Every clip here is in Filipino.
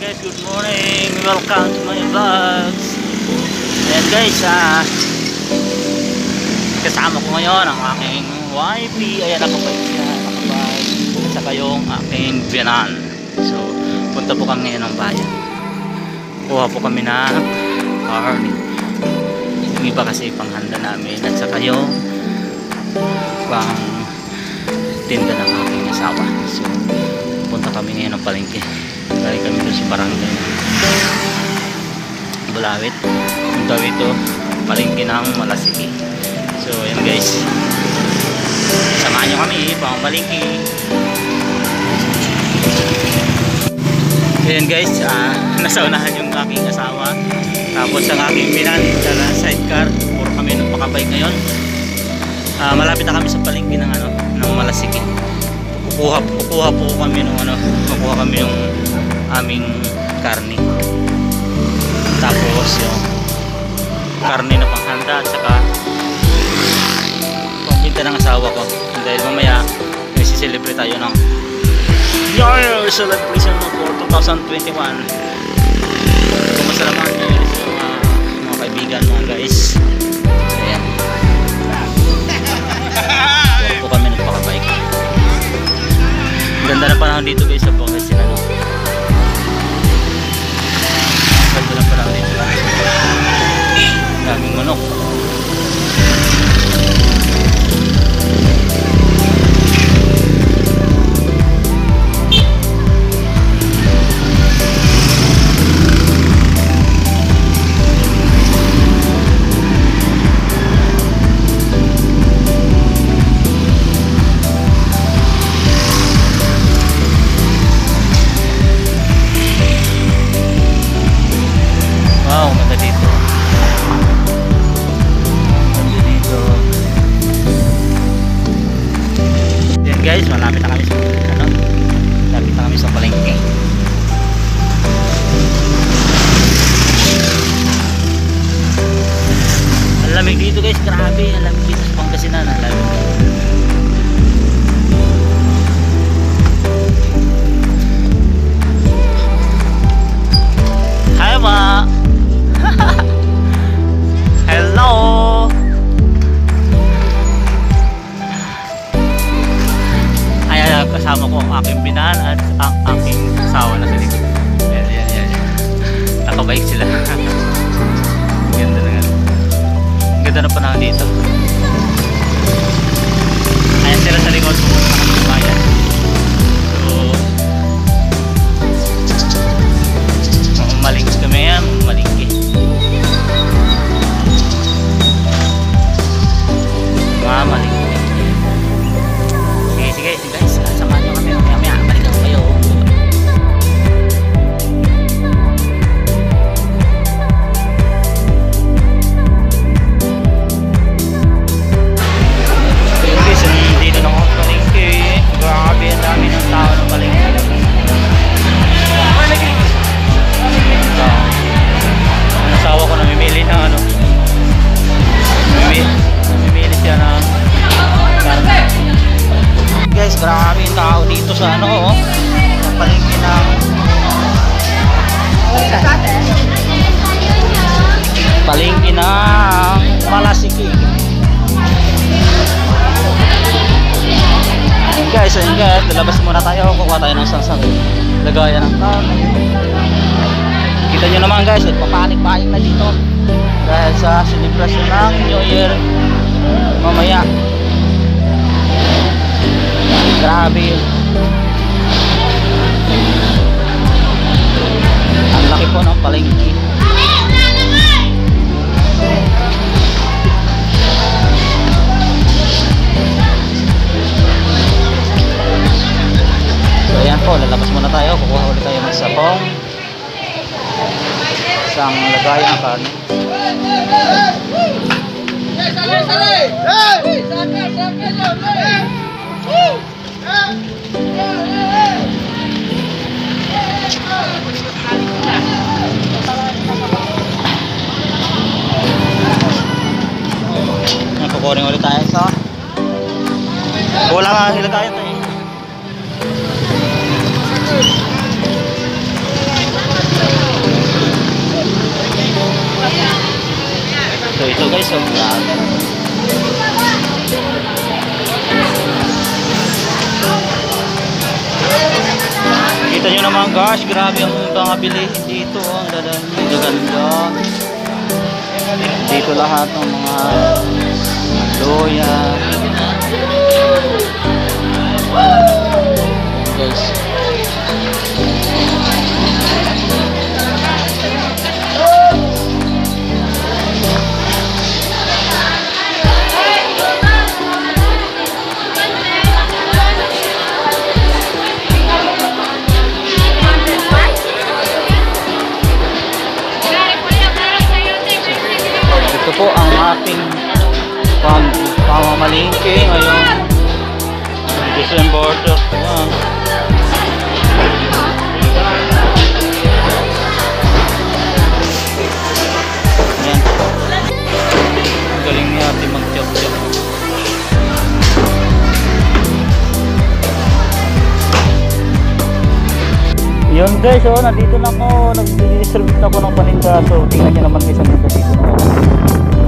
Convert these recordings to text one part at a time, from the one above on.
guys, good morning. Welcome to my vlogs. Ayan guys, kasama ko ngayon ang aking wifey. Ayan, nakabike siya, nakabike. At saka yung aking biyanan. So, punta po kami ngayon ng bayan. Kuha po kami ng carne. Yung iba kasi panghanda namin. At saka yung pang tinda ng aking asawa. So, punta kami ngayon ng palengke. Galing kami doon sa barangay Bulawit. Punta dito palengke ng Malasiki. So ayan guys, samahan nyo kami pang palengke. Ayan guys, nasa unahan yung aking asawa, tapos ang aking binan dala sidecar. Puro kami nung pakabike ngayon. Malapit na kami sa palengke ng Malasiki. Kukuha po kami ng kukuha kami yung aming karne, tapos yung karne na panghanda at saka pampinta ng asawa ko, dahil mamaya nagsiselebrate tayo ng New Year celebration for 2021. Kumusta naman yung mga kaibigan, mga guys. Ayan, po kami nagpakabike. Ganda na panahon dito guys sa Pangasinan. Ganda na panahon dito. Daming manok. Wow, maganda dito. Maganda dito. Yan guys, malapit na kami sa malapit na kami sa palengke. Ang lamig dito guys, grabe. Ang lamig dito sa Pangasinan. Ang lamig. Hi ma. Hello. Ayan, kasama ko ang aking binan at ang aking asawa na sa likod. Yan. Nakabike sila. Ganda na nga. Ganda na panahon dito. Ayan sila sa likod. Pupunta kami sa bayan. So, malingkit kami yan. Malingkit. Maling. Sige guys, samahan nyo kami mamaya, balik ako kayo. Ayun guys, dito na ako sa palengke. Grabe, ang dami ng tao ng palengke. Ang asawa ko namimili ng namimili siya ng karne. Guys, grabe yung tao dito sa sa palengke ng Malasiki. Guys, ayun guys, lalabas muna tayo. Kukuha tayo ng sangsang lagayan ng karne. Kita nyo naman guys, papanik-panik na dito dahil sa celebration ng New Year mamaya. Grabe, ang laki po ng palengke. So ayan po, lalabas muna tayo. Kukuha ulit tayo ng sapong isang lagayan ng karne. Kukunin ulit tayo sa wala nga hilagayan tayo. So ito guys, oh, grabe. Kita nyo naman guys, grabe ang mga bilihin dito. Oh. Ang gaganda. Dito lahat ng mga loya. Guys. Ito po ang ating pamamalingke ngayon December 31. Yan. Ang galing niya ating mag-chop-chop. Yun guys, oh, nandito na ako, nag-distribute na ako ng paninda. So tingnan nyo naman guys, ang ganda dito na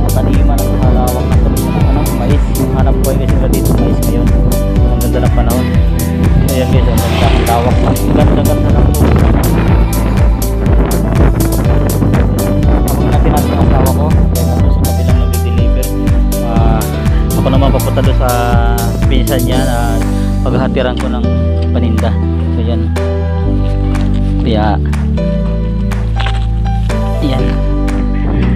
mga taniman ng halawak ng taniman ng mais. Hanap ko guys sila dito mais ngayon. Ang ganda ng panahon. So yan guys, ang ganda ng tawak. Ang ganda-ganda ng buhay. Habang natin natin ang tawa ko, kaya nandun sa kabilang nag-deliver. Ako naman papunta doon sa pinsan niya na paghahatiran ko ng paninda. So yan. Kaya yan,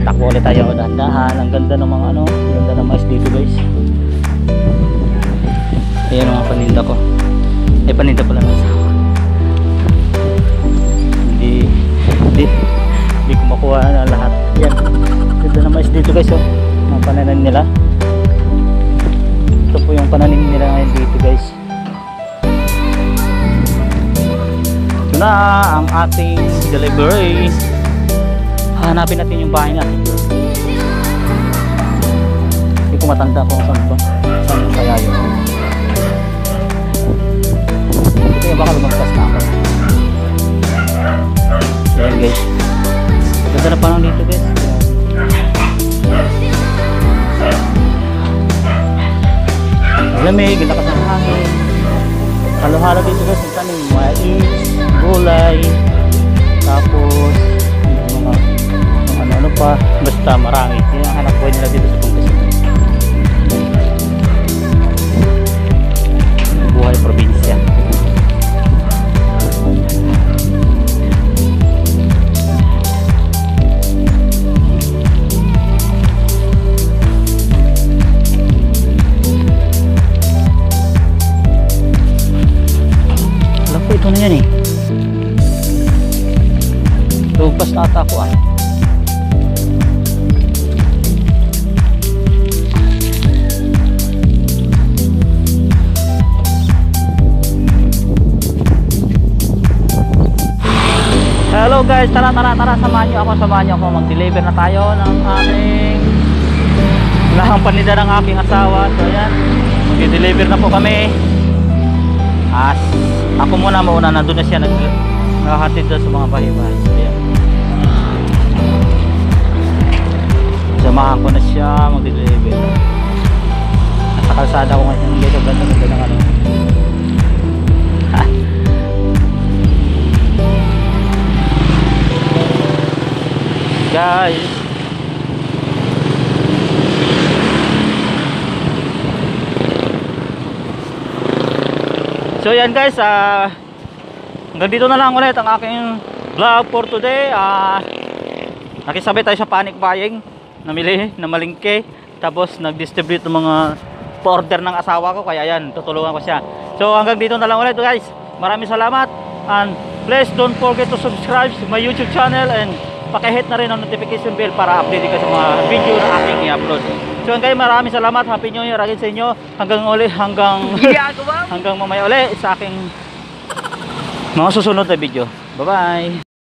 takbo ulit tayo dahan-dahan. Ang ganda ng mga ang ganda ng mais dito guys. Ayan mga paninda ko. Paninda pala ng asawa. Hindi ko makuha na lahat. Yan, ganda ng mais dito guys. Ang pananim nila. Ito po yung pananim nila ngayon dito guys. Na ang ating delivery. Hanapin natin yung bahay natin. Hindi ko matanda kung saan ba. Saan kaya yun. Kaya baka lumagpas na ako. Ayan guys. Ganda na parang dito guys. Lamig, lakas ng hangin. Halo-halo dito guys. Ang tanim, mais, gulay, tapos ano pa, basta marami. Yan ang hanap buhay nila dito sa Pangasinan. Buhay probinsya. Alam ko ito na yan eh. Lupas na ata ako ah. Hello guys, tara samahan nyo ako, mag-deliver na tayo ng aming lahang paninda ng aking asawa. So ayan, mag-deliver na po kami. Ako muna mauna, nandun na siya naghahatid doon sa mga bahay-bahay. So ayan, samahan ko na siya mag-deliver. Nasa kalsada ko ngayon dito, ganda ng ano. Guys, so yan guys, hanggang dito na lang ulit ang aking vlog for today. Nakisabay tayo sa panic buying, namili na malingke, tapos nag-distribute ng mga order ng asawa ko, kaya yan, tutulungan ko siya. So hanggang dito na lang ulit guys, maraming salamat, and please don't forget to subscribe to my YouTube channel, and pakihit na rin ang notification bell para update ka sa mga video na aking i-upload. So guys, maraming salamat, happy new year again sa inyo, hanggang mamaya uli sa aking mga susunod na video. Bye bye.